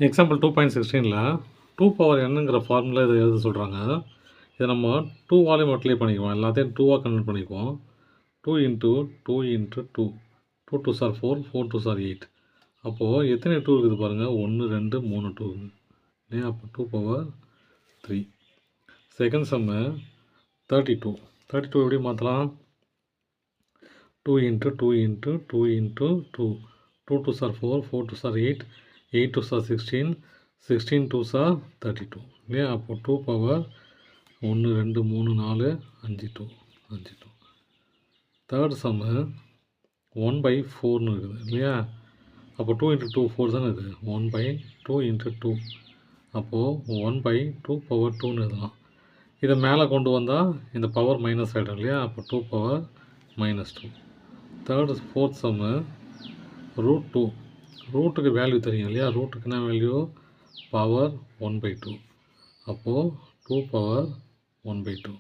Example 2.16ல 2 power என்னங்கிற formula இதை எழுத சொல்கிறாங்க. இதை நம்ம 2வாலே மல்டிப்ளை பண்ணிக்குவோம். எல்லாத்தையும் 2வாக கன்வெர்ட் பண்ணிக்குவோம். 2 இன்ட்டு 2 இன்ட்டு 2 2 2 சார் 4 4 2 சார் 8. அப்போது எத்தனை 2 இருக்குது பாருங்கள், 1 2 3 2 இருக்குது இல்லையா? அப்போ 2 பவர் 3. செகண்ட் சம்மு 32. 32 எப்படி மாற்றலாம்? 2 into 2 into 2 into 2 2 2 sir 4 4 2 sir 8 8 2 sir 16 16 2 sir 32 இல்லையா? அப்போ 2 பவர் 1 2 3 4 5 2 5 2. தேர்ட் சம்மு 1/4ன்னு இருக்குது இல்லையா? அப்போ 2 இன்ட்டு 2 4 தானே இது. 1/2 இன்ட்டு 2 அப்போது 1/2 பவர் 2ன்னு எழுதலாம். இதை மேலே கொண்டு வந்தால் இந்த பவர் மைனஸ் ஆகிடும் இல்லையா? அப்போ 2 பவர் -2. ஃபோர்த் சம்மு √2. ரூட்டுக்கு வேல்யூ தெரியும் இல்லையா? ரூட்டுக்கு என்ன வேல்யூ? பவர் 1/2. அப்போது 2 பவர் 1/2.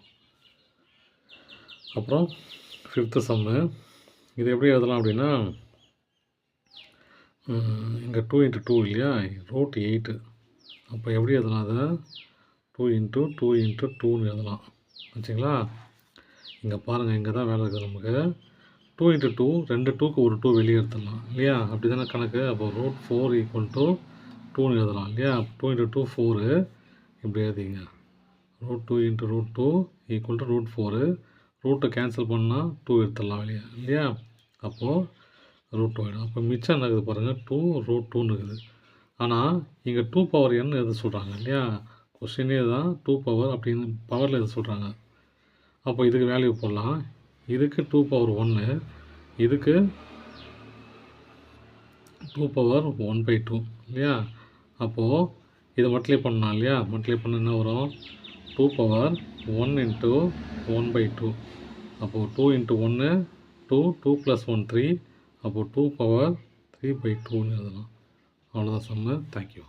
அப்புறம் ஃபிஃப்த்து சம்மு இது எப்படி எழுதலாம் அப்படின்னா, இங்கே 2 இன்ட்டு 2 இல்லையா? √8. அப்போ எப்படி எழுதலாம்? அதை 2 இன்ட்டு 2 இன்ட்டு 2ன்னு எழுதலாம். வச்சுங்களா? இங்கே பாருங்கள், இங்கே தான் வேலை இருக்குது நமக்கு. 2 இன்ட்டு 2 2 2க்கு ஒரு 2 வெளியே எடுத்துடலாம் இல்லையா? அப்படி தானே கணக்கு. அப்போ √4 = 2ன்னு எழுதலாம் இல்லையா? 2 இன்ட்டு 2 4 இப்படி எழுதிங்க. √2 இன்ட்டு √2 = √4. ரூட்டை கேன்சல் பண்ணால் 2 எடுத்துடலாம் வெளியே இல்லையா? அப்போது √2 ஆகிடும். அப்போ மிச்சம் என்ன இருக்குது பாருங்கள், 2 √2ன்னு இருக்குது. ஆனால் இங்கே 2 பவர் n எது சொல்கிறாங்க இல்லையா? கொஸ்டினே தான் 2 பவர் அப்படின்னு பவரில் எது சொல்கிறாங்க. அப்போ இதுக்கு வேல்யூ போடலாம். இதுக்கு 2 பவர் 1, இதுக்கு 2 பவர் 1/2 இல்லையா? அப்போது இதை மல்டிப்ளை பண்ணலாம் இல்லையா? மல்டிப்ளை பண்ண என்ன வரும்? 2 பவர் 1 இன்ட்டு 1/2. அப்போது 2 இன்ட்டு 1 2 2 + 1 3. அப்போது 2 பவர் 3/2ன்னு எழுதலாம். அவ்வளோதான் சம்மு. தேங்க்யூ.